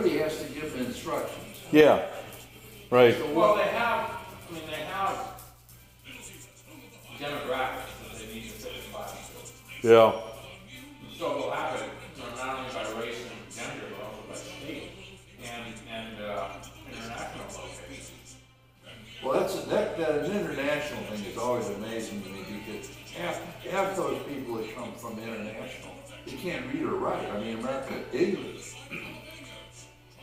somebody has to give them instructions. Yeah. Right. So Well, what, they have demographics that they need to fit in classes. Yeah. So they'll have it, not only by race and gender, but also by state and international location. well, that an international thing is always amazing to me because half those people that come from international, they can't read or write. I mean, America, English.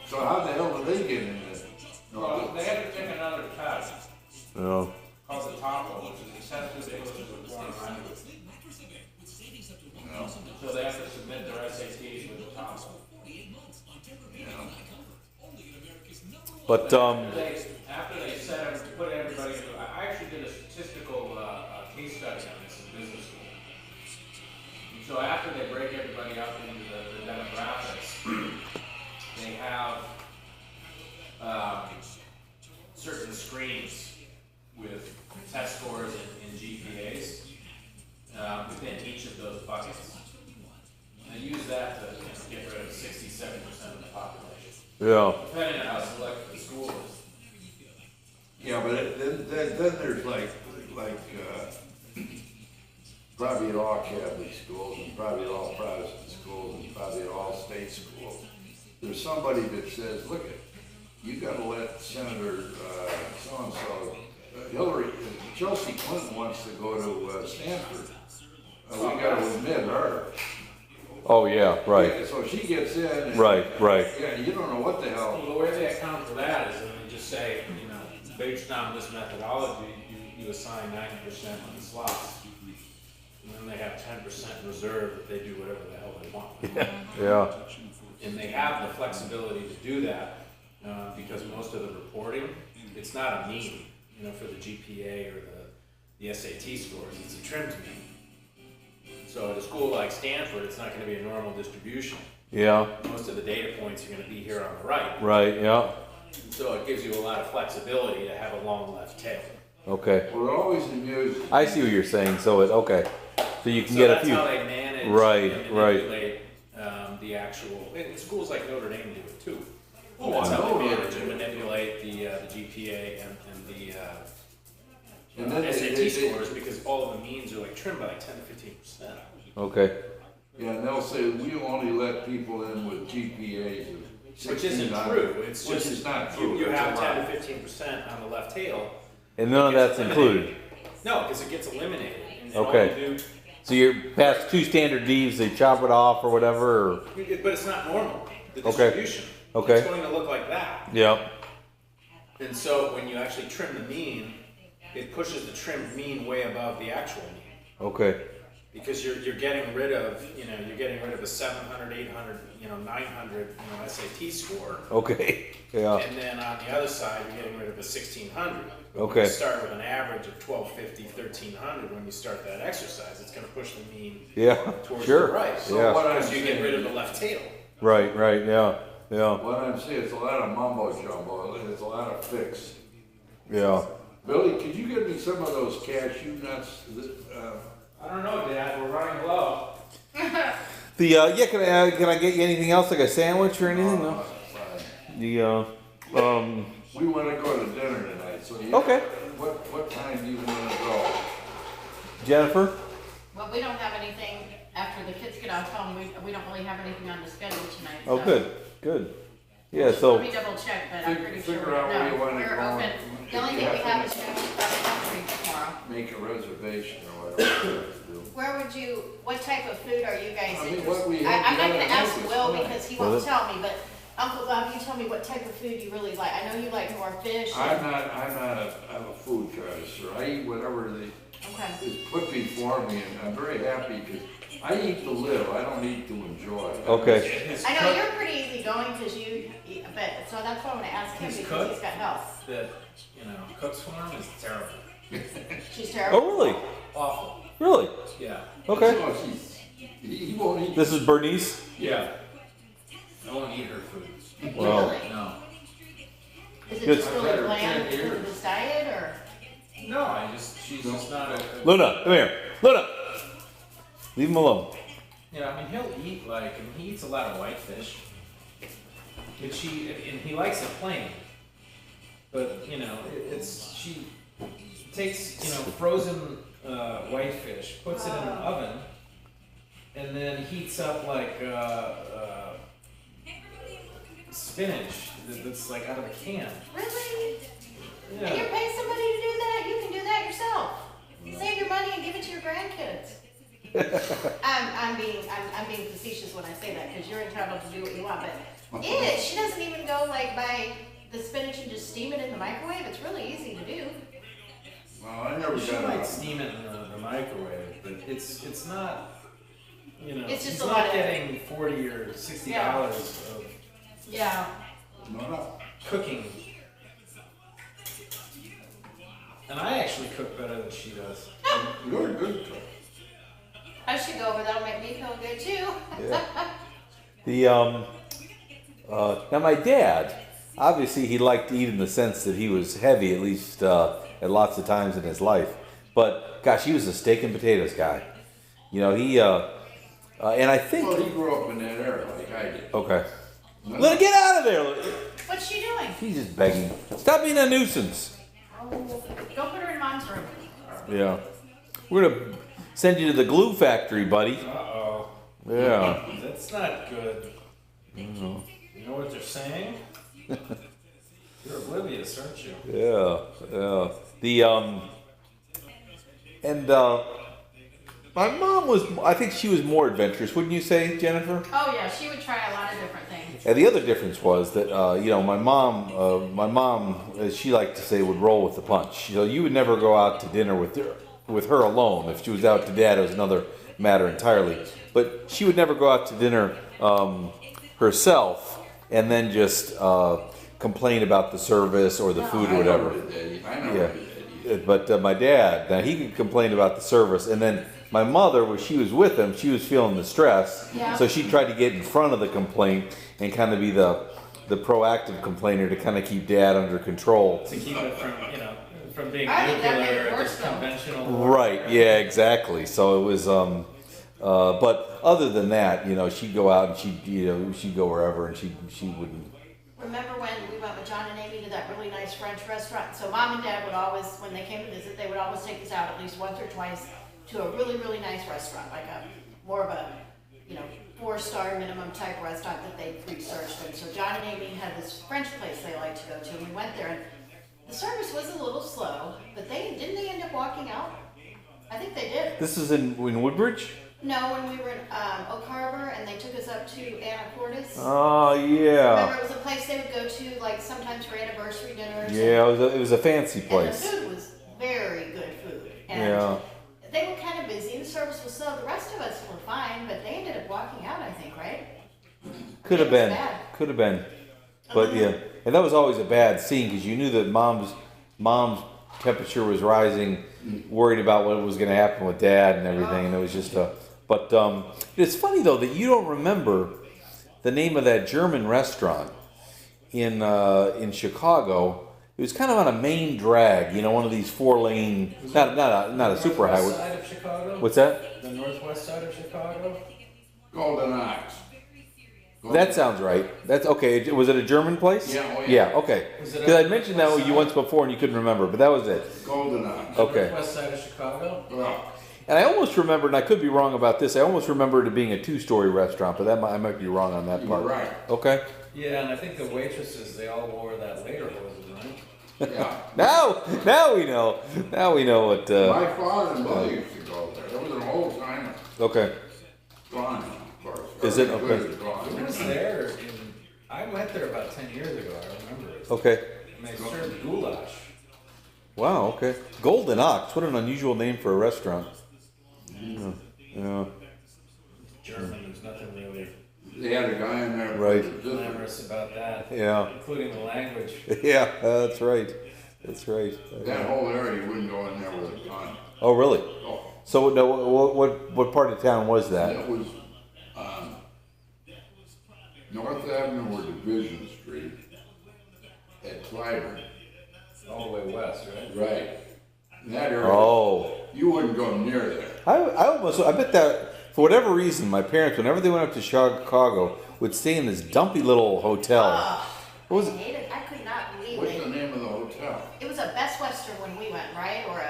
So how the hell do they get in this? Well, they have to take another test Yeah. called the TOEFL, which is the test of English as a foreign language. So they have to submit their SATs with the TOEFL. But After they put everybody into, I actually did a statistical case study on this in business school. And so after they break everybody up into the demographics, they have certain screens with test scores and GPAs within each of those buckets. And they use that to get rid of 67% of the population, yeah. depending on how selective the school is. Yeah, but then there's like probably at all Catholic schools and probably at all Protestant schools and probably at all state schools. There's somebody that says, look, you gotta let Senator so-and-so, Chelsea Clinton wants to go to Stanford. We gotta admit her. Oh yeah. Right. Yeah, so she gets in. And, Right. Yeah, you don't know what the hell. Well, the way they account for that is that they just say, based on this methodology, you assign 90% of the slots. And then they have 10% reserved that they do whatever the hell they want. Yeah. And they have the flexibility to do that because most of the reporting, it's not a mean, for the GPA or the SAT scores, it's a trimmed mean. So at a school like Stanford, it's not going to be a normal distribution. Yeah. Most of the data points are going to be here on the right. Right. Yeah. So it gives you a lot of flexibility to have a long left tail. Okay. We're always amused. I see what you're saying. So okay. So you can get a few. That's how they manage Right, and right. manipulate the actual. And schools like Notre Dame do it too. Oh, That's I how know they Notre manage and Dame. manipulate the GPA and the And then SAT scores because all of the means are like trimmed by like 10 to 15%. Okay. Yeah, and they'll say, we only let people in with GPAs of 16. Which isn't true. It's Which just is not true. you It's a have lie. 10 to 15% on the left tail. And none of that's included. No, because it gets eliminated. And Okay. all you do, So you're past 2 standard Ds, they chop it off or whatever. Or, but it's not normal. The Okay. distribution. Okay. It's going to look like that. yeah. And so when you actually trim the mean, it pushes the trimmed mean way above the actual mean. Okay. Because you're getting rid of, you're getting rid of a 700, 800, 900, SAT score. Okay. Yeah. And then on the other side, you're getting rid of a 1600. Okay. You start with an average of 1250, 1300. When you start that exercise, it's going to push the mean Yeah. towards Sure. the right. So Yeah. what I'm Because you get saying rid of is- the left tail. Right. Right. Yeah. Yeah. What I'm saying, it's a lot of mumbo jumbo, it's a lot of fix. Yeah. Billy, could you get me some of those cashew nuts? I don't know, Dad. We're running low. The yeah. Can I get you anything else like a sandwich or anything? No. Fine. The We wanna go to dinner tonight, so you. Okay. What time do you wanna go? Jennifer. Well, we don't have anything, after the kids get off home, we don't really have anything on the schedule tonight. Oh, so- good. Good. Yeah. Let So me double check, but I'm pretty sure, Figure out where you wanna we're go. open. The only thing we have is Family Cross Country tomorrow. Make a reservation or whatever you have to do. Where would you, what type of food are you guys I mean, interested? what we I'm have not gonna together, ask I think Will is fine. because he Well, won't that- tell me, but Uncle Bob, you tell me what type of food you really like. I know you like more fish. I'm a food connoisseur. I eat whatever Okay. is put before me, and I'm very happy because I eat to live. I don't eat to enjoy. okay. I know you're pretty easygoing because you eat a bit, so that's why I wanna ask him His because cook? he's got health. That, cooks for him is terrible. She's terrible. Oh really? Awful. Really? Yeah. Okay. So he won't eat. This is Bernice. Yeah. I won't eat her food. Wow. Really? No. Is it Good. just really bland because of this diet or? No, she's just not a. Luna, come here. Luna. Leave him alone. He'll eat he eats a lot of whitefish. And he likes it plain. But, you know, she takes, you know, frozen whitefish, puts it in an oven, and then heats up like spinach that's like out of a can. Really? Yeah. And you're paying somebody to do that? You can do that yourself. Save your money and give it to your grandkids. I'm being facetious when I say that because you're entitled to do what you want. But she doesn't even go like buy the spinach and just steam it in the microwave. It's really easy to do. Well, I never She got might it. steam it in the microwave, but it's not, you know, It's just he's a lot not of- getting $40 or $60 of Yeah. No. cooking. And I actually cook better than she does. You're a good cook. I should go over. That'll make me feel good too. The now my dad, obviously he liked to eat in the sense that he was heavy at least at lots of times in his life. But gosh, he was a steak and potatoes guy. You know, he and I think Well, he grew up in that area like I did. okay. Let her get out of there. What's she doing? She's just begging. Stop being a nuisance. Oh, go put her in mom's room. Yeah. We're gonna send you to the glue factory, buddy. Uh-oh. Yeah. That's not good. You know what they're saying? You're oblivious, aren't you? Yeah. The and my mom was, I think she was more adventurous, wouldn't you say, Jennifer? Oh yeah, she would try a lot of different things. And the other difference was that you know, my mom, as she liked to say, would roll with the punch. You know, you would never go out to dinner with her alone. If she was out to dad, it was another matter entirely. But she would never go out to dinner herself and then just complain about the service or the food or whatever. I never Yeah. did that. But my dad, now he could complain about the service, and then my mother, when she was with him, she was feeling the stress, Yeah. so she tried to get in front of the complaint and kind of be the proactive complainer to kind of keep dad under control. To keep it from, you know, from being I think that made it nuclear or worse, just though. conventional. Right? Yeah, exactly. So it was. But other than that, you know, she'd go out and she'd go wherever, and she wouldn't. Remember when we went with John and Amy to that really nice French restaurant? So mom and dad would always, when they came to visit, they would always take us out at least once or twice to a really, really nice restaurant, like more of a, you know, 4-star minimum type restaurant that they researched. And so John and Amy had this French place they liked to go to, and we went there, and the service was a little slow, but didn't they end up walking out? I think they did. This is in Woodbridge. No, when we were in Oak Harbor, and they took us up to Anacortes. Oh yeah. Remember, it was a place they would go to, like, sometimes for anniversary dinners. Yeah, it was a fancy And the place. food was very good food. And Yeah. they were kind of busy, and the service was slow. The rest of us were fine, but they ended up walking out, I think, right? Could have It was been. bad. Could have been. But yeah, and that was always a bad scene because you knew that mom's temperature was rising, worried about what was going to happen with dad and everything, and it was just a. But it's funny though that you don't remember the name of that German restaurant in Chicago. It was kind of on a main drag, you know, one of these 4-lane, not a super highway. Northwest side of Chicago? What's that? The northwest side of Chicago? Golden Ox. That sounds right. That's okay. Was it a German place? Yeah, oh, Yeah. yeah. Okay. Was it Because I on mentioned the that west with you side? once before and you couldn't remember, but that was it. Golden Ox. Okay. Northwest side of Chicago? Well, And I almost remember, and I could be wrong about this. I almost remember it being a 2-story restaurant, but I might be wrong on that you part. were right. Okay. Yeah, and I think the waitresses, they all wore that later clothes, right? Yeah. Now we know. Now we know what. My father and mother used to go there. It was an old timer. Okay. Gone, of course. Is it? Everything Okay. good is gone. I was there I went there about 10 years ago, I remember it. Okay. And they served goulash. Wow. Okay. Golden Ox. What an unusual name for a restaurant. Yeah. German, there's nothing really They had a guy in there. Right. Just, glamorous about that. Yeah. Including the language. Yeah. That's right. That's right. that whole area, you wouldn't go in there with a gun. Oh, really? Oh, So no, what part of town was that? that was North Avenue or Division Street at Clyburn. All the way west, right? Right. In that area, Oh. you wouldn't go near there. I bet that for whatever reason, my parents, whenever they went up to Chicago, would stay in this dumpy little hotel. What was I it? hated, I could not believe What's it. the name of the hotel? It was a Best Western when we went, right? Or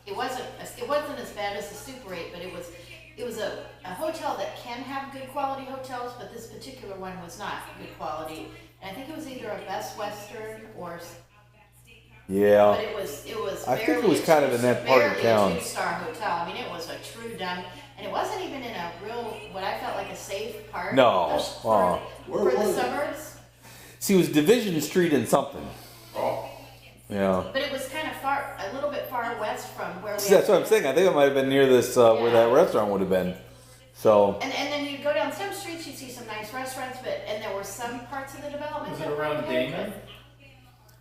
it wasn't as bad as the Super 8, but it was a hotel that can have good quality hotels, but this particular one was not good quality. And I think it was either a Best Western or, but Yeah. it was I think barely it was kind of in that part of town. a 2-star hotel. I mean, it was a true dump, and it wasn't even in a real, what I felt like a safe part. No. For Where the was it? suburbs. See, it was Division Street and something. Oh, Yeah. But it was kind of a little bit far west from where we. See, that's what I'm saying. I think it might have been near this where that Yeah. restaurant would have been. So And then you go down some streets, you see some nice restaurants, and there were some parts of the development. Was it that were around okay, Damon?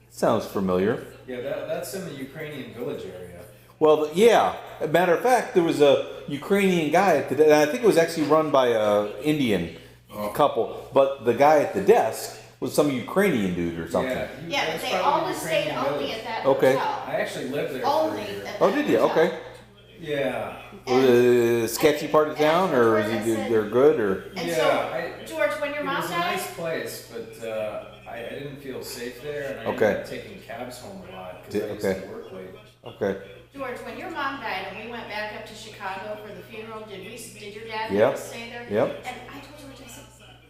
sounds familiar. Yeah, that's in the Ukrainian village area. Well, yeah. Matter of fact, there was a Ukrainian guy at the. And I think it was actually run by a Indian couple, but the guy at the desk was some Ukrainian dude or something. Yeah, but that's they probably always stayed Ukrainian only village. at that Okay. hotel. I actually lived there Only for a year. at Oh, that did you? hotel. Okay. Yeah. Was it a sketchy part of town, or was And he they're good, or? And Yeah, so, George, when your It mom was a died, nice place, but I didn't feel safe there, and I Okay. ended up taking cabs home a lot because I used Okay. to work late. Okay. George, when your mom died and we went back up to Chicago for the funeral, did your dad Yep. stay there? Yep. And I told George,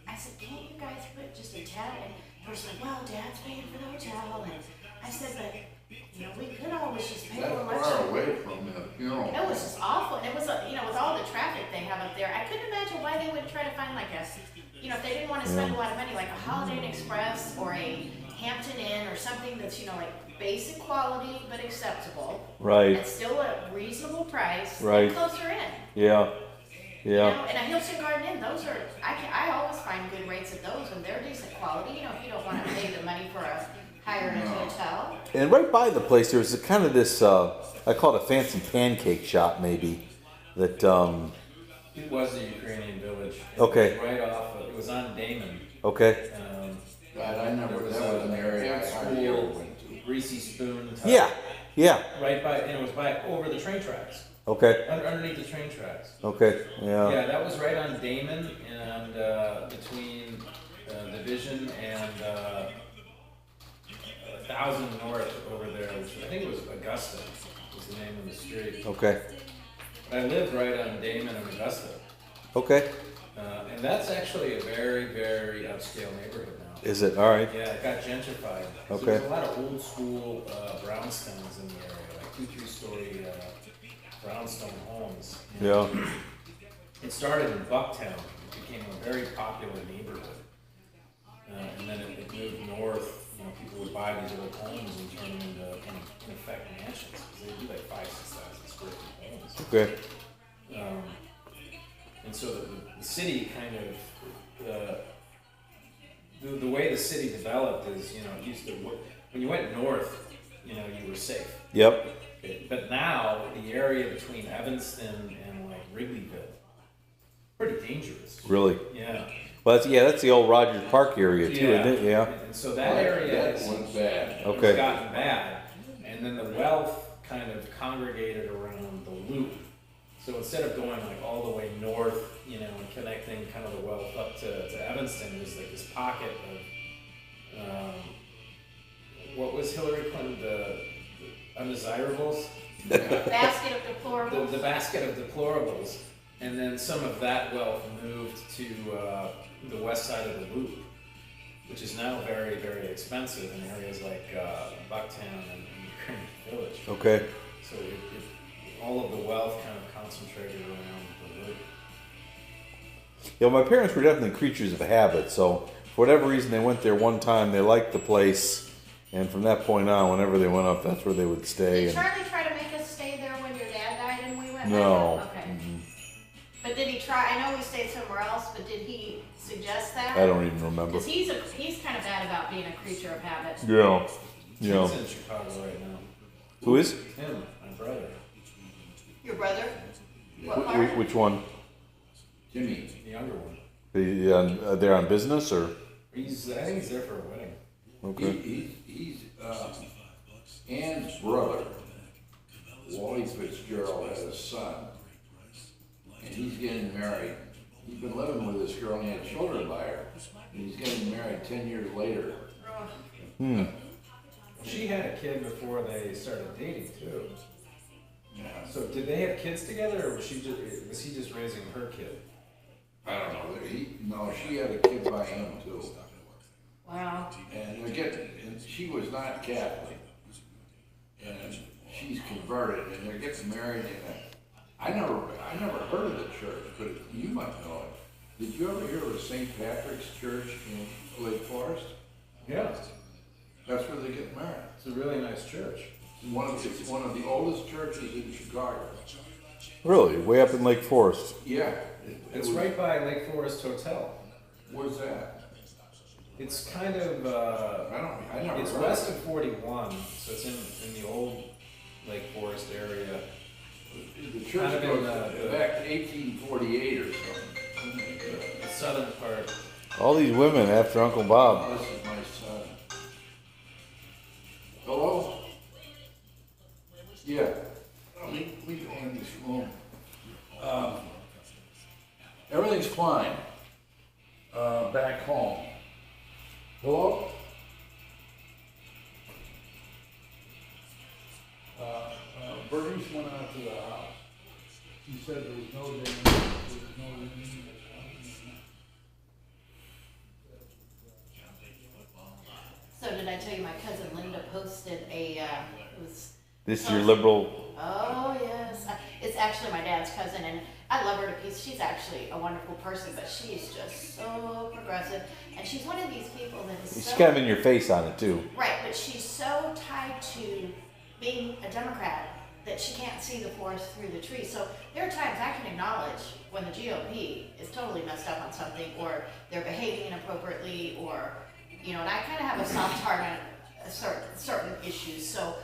I said, can't you guys put just a tab? And George said, well, Dad's paying for the hotel. And I said, but, we could always just pay that's for far lunch. away from the funeral. It was just awful. And it was, with all the traffic they have up there, I couldn't imagine why they would try to find like if they didn't want to spend a lot of money, like a Holiday Inn Express or a Hampton Inn or something that's, like basic quality but acceptable. Right. At still a reasonable price. Right. And closer in. Yeah. Yeah. And a Hilton Garden Inn, those are, I always find good rates at those when they're decent quality. If you don't want to pay the money for a higher end hotel. And right by the place, there was kind of this. I call it a fancy pancake shop, maybe. That. It was the Ukrainian village. It Okay. was right off. It was on Damon. Okay. God, I never, There was that was an area I old hardly ever school went to. greasy spoon. type- Yeah. Yeah. Right by, and it was by over the train tracks, Okay. underneath the train tracks. Okay. Yeah. Yeah, that was right on Damon and between Division and 1,000 North over there, which I think it was Augusta was the name of the street. Okay. I lived right on Damon and Augusta, Okay. and that's actually a very, very upscale neighborhood now. Is it all right? Yeah, it got gentrified. So Okay. there's a lot of old school brownstones in the area, like 2-3 story brownstone homes. Yeah. It started in Bucktown. It became a very popular neighborhood. And then it moved north. People would buy these old homes and turn them into, in effect, mansions. Because they'd be like 5,000-6,000 square feet homes. Okay. And so the city kind of, the way the city developed is, it used to, when you went north, you were safe. Yep. But now, the area between Evanston and like Wrigleyville, pretty dangerous. Really. Yeah. Well, that's the old Rogers Park area too, isn't it? Yeah. And so that area That has was bad. Okay. gotten bad. And then the wealth kind of congregated around the loop. So instead of going like all the way north, and connecting kind of the wealth up to Evanston, there's like this pocket of, what was Hillary Clinton, the undesirables? Basket of deplorables. The basket of deplorables. And then some of that wealth moved to the west side of the loop, which is now very, very expensive in areas like Bucktown and Ukrainian Village. Okay. So all of the wealth kind of concentrated around the loop. Yeah, my parents were definitely creatures of habit, so for whatever reason they went there one time, they liked the place, and from that point on, whenever they went up, that's where they would stay. Did And Charlie try to make us stay there when your dad died and we went no. back up? Okay. But did he try, I know we stayed somewhere else, but did he suggest that? I don't even remember. Because he's kind of bad about being a creature of habit. Yeah. Yeah. He's in Chicago right now. Who is? Him, my brother. Your brother? What part? Which one? Jimmy, The younger one. They're on business or? I think he's there for a wedding. Okay. he's Ann's brother, Wally Fitzgerald, had a son, and he's getting married. He's been living with this girl and he had children by her. And he's getting married 10 years later. She had a kid before they started dating too. Yeah. So did they have kids together, or was he just raising her kid? I don't know. No, she had a kid by him too. Wow. And and she was not Catholic. And she's converted and they're getting married I never heard of the church, but you might know it. Did you ever hear of St. Patrick's Church in Lake Forest? Yeah, That's where they get married. it's a really nice church. It's one of the oldest churches in Chicago. Really, way up in Lake Forest. Yeah. It's right by Lake Forest Hotel. Where's that? It's kind of, I never it's heard west of of 41, so it's in the old Lake Forest area. it. The kind church of in goes the- back to 1848 or something. The southern part. All these women after Uncle Bob. This is my son. Hello? Yeah. We go in this room. Everything's fine. Back home. Hello? Bernice went out to the house. She said there was no danger. So did I tell you my cousin Linda posted it was, This is your liberal. oh yes, it's actually my dad's cousin and I love her to pieces. She's actually a wonderful person, but she's just so progressive. And she's one of these people that is She's so, kind of in your face on it too. right, but she's so tied to being a Democrat that she can't see the forest through the trees. So there are times I can acknowledge when the GOP is totally messed up on something or they're behaving inappropriately or, you know, and I kind of have a soft heart on certain issues. So,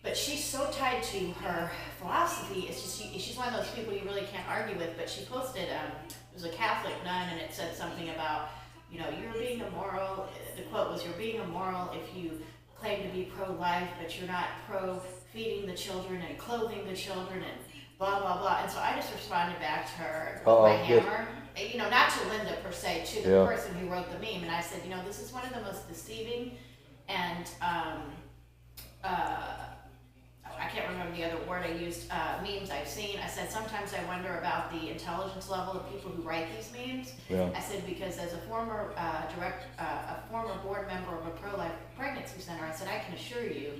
but she's so tied to her philosophy. It's just she's one of those people you really can't argue with. But she posted it was a Catholic nun, and it said something about, you know, you're being immoral. The quote was, "You're being immoral if you claim to be pro-life, but you're not pro-feeding the children and clothing the children and blah blah blah." And so I just responded back to her with my good. hammer. You know, not to Linda per se, to the Yeah. person who wrote the meme, and I said, you know, this is one of the most deceiving and I can't remember the other word I used, memes I've seen. I said, sometimes I wonder about the intelligence level of people who write these memes. Yeah. I said, because as a former a former board member of a pro-life pregnancy center, I said, I can assure you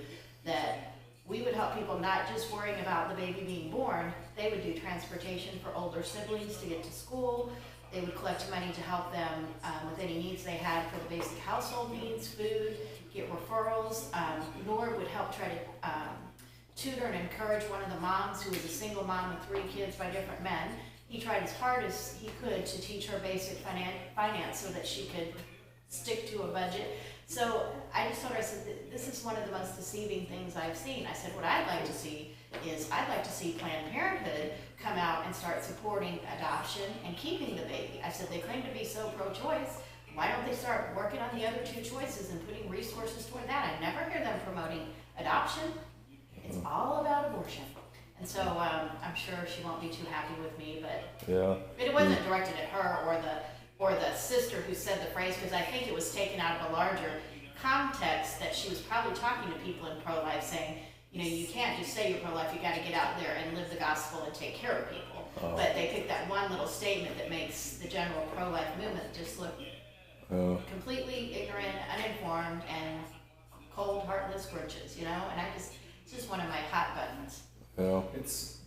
that we would help people not just worrying about the baby being born. They would do transportation for older siblings to get to school. They would collect money to help them with any needs they had for the basic household needs, food, get referrals. Nord would help try to tutor and encourage one of the moms who was a single mom with 3 kids by different men. He tried as hard as he could to teach her basic finance so that she could stick to a budget. So I just told her, I said, this is one of the most deceiving things I've seen. I said, what I'd like to see is I'd like to see Planned Parenthood come out and start supporting adoption and keeping the baby. I said, they claim to be so pro-choice. Why don't they start working on the other 2 choices and putting resources toward that? I never hear them promoting adoption. It's all about abortion. And so I'm sure she won't be too happy with me, but Yeah. it wasn't directed at her or the sister who said the phrase, because I think it was taken out of a larger context that she was probably talking to people in pro-life saying, you know, you can't just say you're pro-life, you got to get out there and live the gospel and take care of people. But they picked that one little statement that makes the general pro-life movement just look completely ignorant, uninformed, and cold, heartless Grinches, you know? And it's just one of my hot buttons. Yeah. It's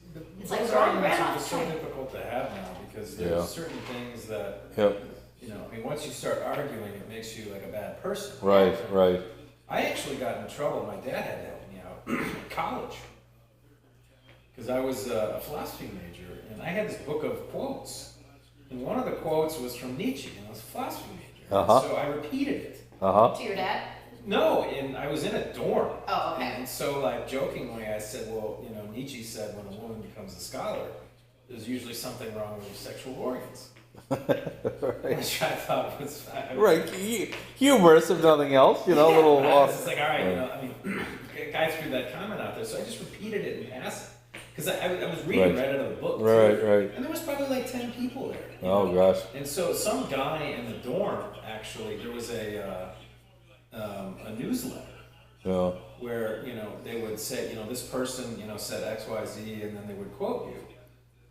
like those throwing arguments red are off just so train. difficult to have now because there's Yeah. certain things that, Yep. you know, I mean, once you start arguing, it makes you like a bad person. Right. Right. I actually got in trouble. My dad had to help me out in college because I was a philosophy major and I had this book of quotes. And one of the quotes was from Nietzsche, and I was a philosophy major. Uh-huh. So I repeated it. To your dad? No, and I was in a dorm. Oh, okay. And so, like, jokingly, I said, well, you know, Nietzsche said when a woman becomes a scholar, there's usually something wrong with her sexual organs. Which I thought was Right. Humorous, if nothing else. You know, a little I was off. just like, all right, you know, I mean, a guy threw that comment out there, so I just repeated it in passing. because I was reading Right. right out of the book. Right, too. right. And there was probably like 10 people there. you Oh know? gosh. And so some guy in the dorm, actually, there was a newsletter Yeah. where, they would say, this person, said X, Y, Z, and then they would quote you.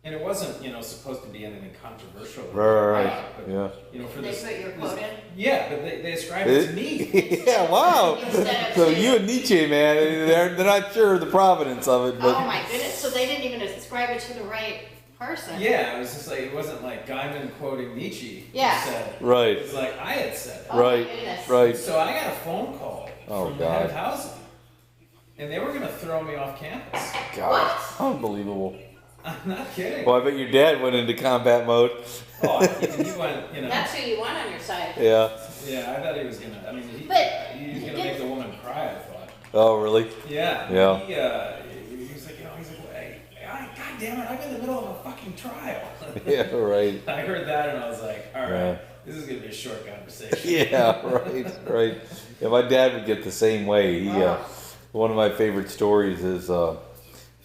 And it wasn't, supposed to be anything controversial. Right. But, Yeah. for They this, put your quote in? yeah, but they ascribed it to me. Yeah. Wow. Instead of So to- you and Nietzsche, man, they're not sure of the provenance of it, but Oh my goodness, so they didn't even ascribe it to the right person? Yeah, it was just like, it wasn't like Gaiman quoting Nietzsche. who Yeah. Said, right. It was like I had said it. Oh my Right. goodness. Right. So I got a phone call Oh, from the head of God. housing. And they were going to throw me off campus. God. Unbelievable. I'm not kidding. Well, I bet your dad went into combat mode. Oh, he went, That's who you want on your side. Yeah. Yeah, I thought he was gonna. I mean, he was gonna But- make the woman cry. I thought. Oh, really? Yeah. Yeah. He was like, hey, God damn it, I'm in the middle of a fucking trial. Yeah. Right. I heard that and I was like, all right, Yeah. this is gonna be a short conversation. Yeah. Right. Right. Yeah. My dad would get the same way. He. One of my favorite stories is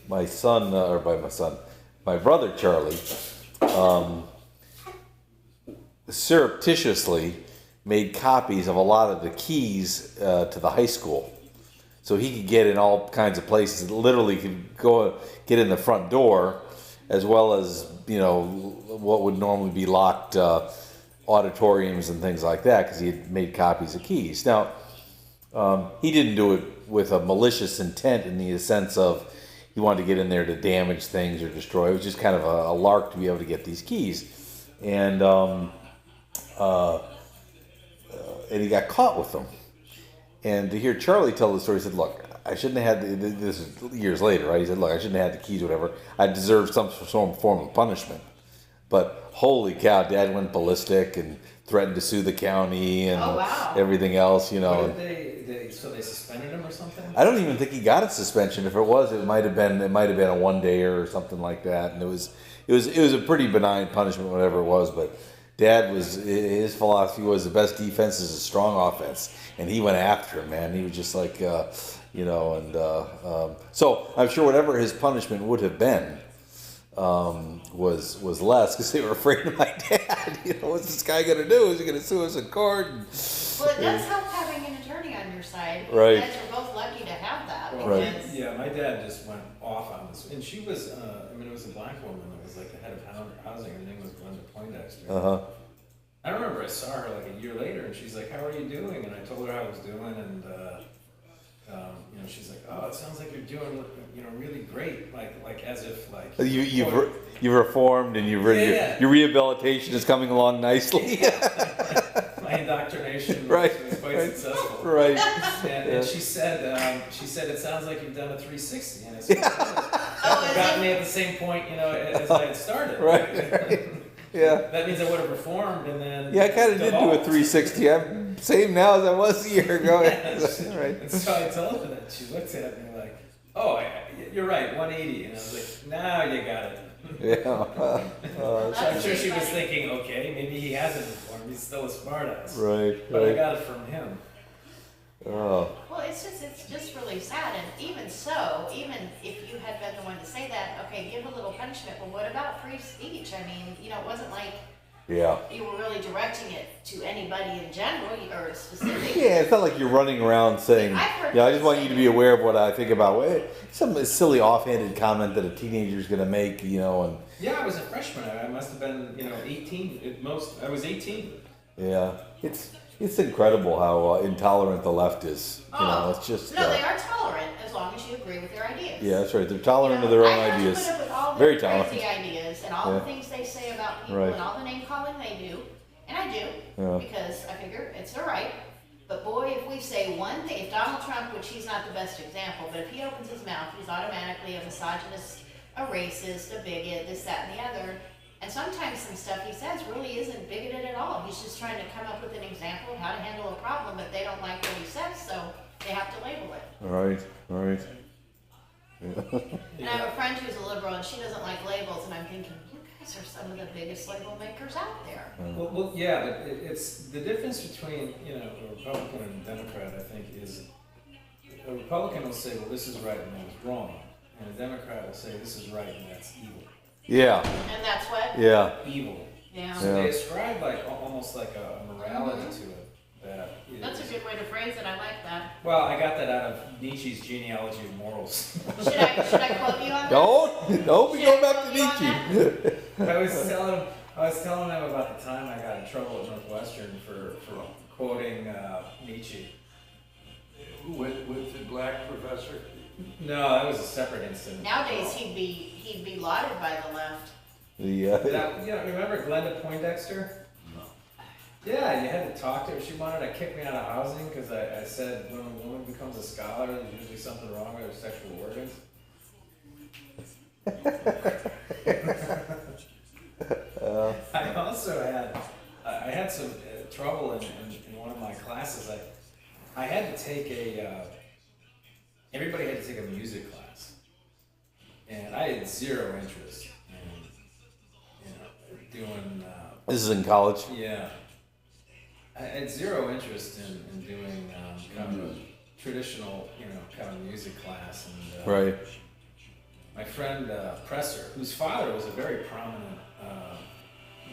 my son, or by my son, my brother Charlie, surreptitiously made copies of a lot of the keys to the high school. So he could get in all kinds of places, literally could go get in the front door, as well as, what would normally be locked auditoriums and things like that, because he had made copies of keys. Now, he didn't do it with a malicious intent in the sense of he wanted to get in there to damage things or destroy. It was just kind of a lark to be able to get these keys. And he got caught with them. And to hear Charlie tell the story, he said, look, I shouldn't have had, this is years later, right? He said, look, I shouldn't have had the keys or whatever. I deserved some form of punishment. But holy cow, Dad went ballistic and threatened to sue the county and Oh, wow. everything else, What did so they suspended him or something? I don't even think he got a suspension. If it was, it might have been a one-dayer or something like that. And it was a pretty benign punishment, whatever it was. But Dad his philosophy was the best defense is a strong offense, and he went after him, man. He was just like, so I'm sure whatever his punishment would have been was less because they were afraid of my dad. What's this guy gonna do? Is he gonna sue us in court? Well, it does help having an attorney on your side. Right. You guys are both lucky to have that. Right. Because Yeah, my dad just went off on this, and she was, it was a black woman that was like the head of housing. Her name was Glenda Poindexter. I remember I saw her like a year later, and she's like, "How are you doing?" And I told her how I was doing, and she's like, "Oh, it sounds like you're doing, really great." Like as if like You've reformed and your rehabilitation is coming along nicely. my indoctrination Right, was quite right. successful. Right. And she said, it sounds like you've done a 360. And I said, that got me at the same point, as I had started. Right. Yeah. That means I would have reformed and then. Yeah, I kind of did do a devolved. 360. I'm same now as I was a year ago. Right. And so I told her that. She looked at me like, "Oh, you're right, 180." And I was like, "Now you got it." Yeah. So I'm sure she was thinking, okay, maybe he hasn't reformed. He's still a smartass. Right. But I Right. got it from him. Oh. Well, it's just really sad, and even so, even if you had been the one to say that, okay, give a little punishment, but what about free speech? I mean, it wasn't like Yeah. you were really directing it to anybody in general, or specific. Yeah, it's not like you're running around saying, I've heard "Yeah, I just people want say you to be aware of what I think about." Some silly offhanded comment that a teenager's going to make, and Yeah, I was a freshman. I must have been, 18 at most. I was 18. yeah, it's incredible how intolerant the left is. It's just No, they are tolerant as long as you agree with their ideas. yeah, that's right. They're tolerant of their own I have ideas. to put up with all Very their tolerant. crazy ideas and all Yeah. the things they say about people Right. and all the name calling they do, and I do Yeah. because I figure it's their right. But boy, if we say one thing, if Donald Trump, which he's not the best example, but if he opens his mouth, he's automatically a misogynist, a racist, a bigot, this, that, and the other. And sometimes some stuff he says really isn't bigoted at all. He's just trying to come up with an example of how to handle a problem, but they don't like what he says, so they have to label it. Right. Right. And I have a friend who's a liberal, and she doesn't like labels, and I'm thinking, you guys are some of the biggest label makers out there. Well, yeah, but it's the difference between, a Republican and a Democrat, I think, is a Republican will say, well, this is right and that is wrong. and a Democrat will say this is right and that's evil. Yeah. And that's what? Yeah. Evil. Yeah. So they ascribe like almost like a morality to it that is, That's a good way to phrase it. I like that. well, I got that out of Nietzsche's Genealogy of Morals. Should I quote you on that? Don't be going back to Should I Nietzsche. I was telling them about the time I got in trouble at Northwestern for quoting Nietzsche. With the black professor? No, that was a separate incident. Nowadays he'd be lauded by the left. Remember Glenda Poindexter? No. Yeah, you had to talk to her. She wanted to kick me out of housing because I said when a woman becomes a scholar, there's usually something wrong with her sexual organs. I also had some trouble in one of my classes. I had to take everybody had to take a music class, and I had zero interest in doing. This is in college. Yeah, I had zero interest in doing kind of a traditional, kind of music class, and Right. my friend Presser, whose father was a very prominent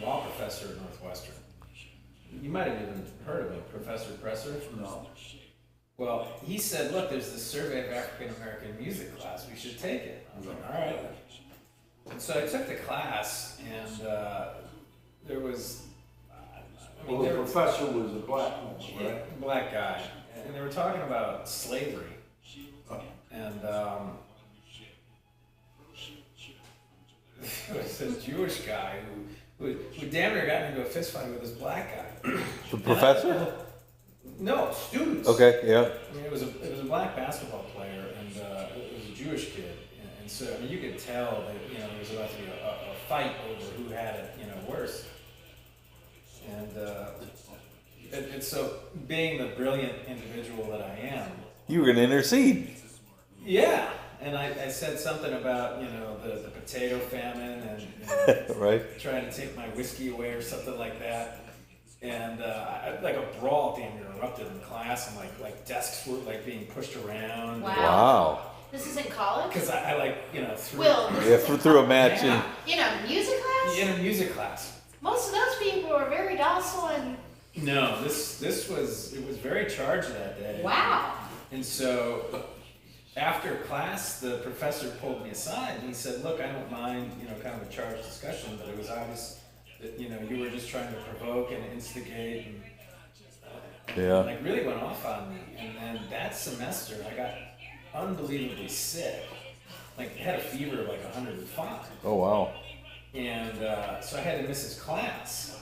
law professor at Northwestern. You might have even heard of him, Professor Presser. No. Well, he said, look, there's this survey of African American music class, we should take it. I was like, all right. And so I took the class, and there was, Well, the professor was a black woman, right? black guy, and they were talking about slavery. And it was this Jewish guy who damn near got into a fist fight with this black guy. The professor? No, students. Okay, yeah. I mean, it was a black basketball player, and it was a Jewish kid, and so I mean, you could tell that there was about to be a fight over who had it, worse. And so, being the brilliant individual that I am, You were going to intercede. yeah. And I said something about the potato famine and Right. trying to take my whiskey away or something like that. And like a brawl damn near erupted in class, and like desks were like being pushed around. Wow. Wow. This is in college? Because I threw Will, this Yeah, is in through a college? match Yeah. Music class? in a music class. Most of those people are very docile and No, this was very charged that day. wow. And so after class, the professor pulled me aside and he said, "Look, I don't mind, kind of a charged discussion, but it was obvious that you were just trying to provoke and instigate and Yeah. like really went off on me." And then that semester, I got unbelievably sick. Like had a fever of like 105. Oh, wow. And so I had to miss his class,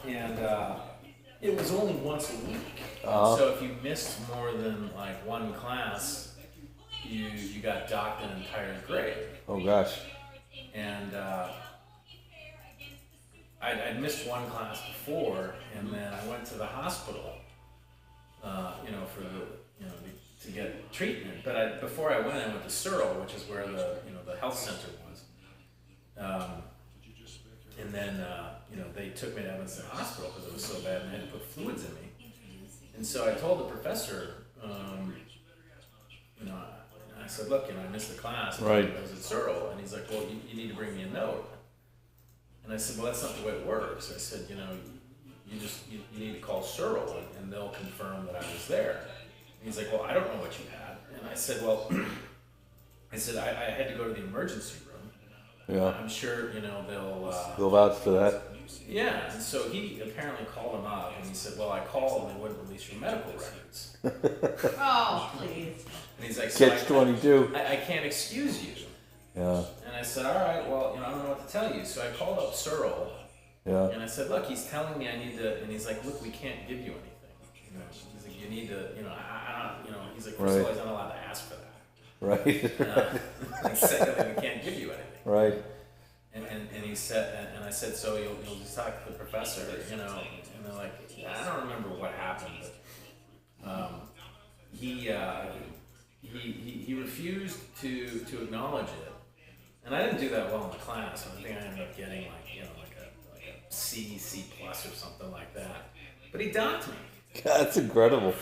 and it was only once a week. Uh-huh. So if you missed more than like one class, you got docked an entire grade. Oh, gosh. And I'd missed one class before, and then I went to the hospital, for to get treatment. But before I went to Searle, which is where the health center was. And then, they took me to Evanston Hospital because it was so bad and they had to put fluids in me. And so I told the professor, I said, look, I missed the class. Right. I was at Searle. And he's like, well, you need to bring me a note. And I said, well, that's not the way it works. I said, you need to call Searle and they'll confirm that I was there. And he's like, well, I don't know what you had. And I said, well, I had to go to the emergency room. Yeah. I'm sure, they'll... They'll vouch for that. Yeah, and so he apparently called him up, and he said, well, I called and they wouldn't release your medical records. Oh, please. And he's like, so Catch 22. I can't excuse you. Yeah. And I said, all right, well, I don't know what to tell you. So I called up Searle, Yeah. and I said, look, he's telling me I need to... And he's like, look, we can't give you anything. He's like, you need to, he's like, first of all, he's not allowed to ask for that. Right. And secondly, we can't give you anything. Right. And he said, and I said, so you'll just talk to the professor, and they're like, I don't remember what happened, but he refused to acknowledge it, and I didn't do that well in the class. I think I ended up getting like a C plus or something like that. But he docked me. God, that's incredible.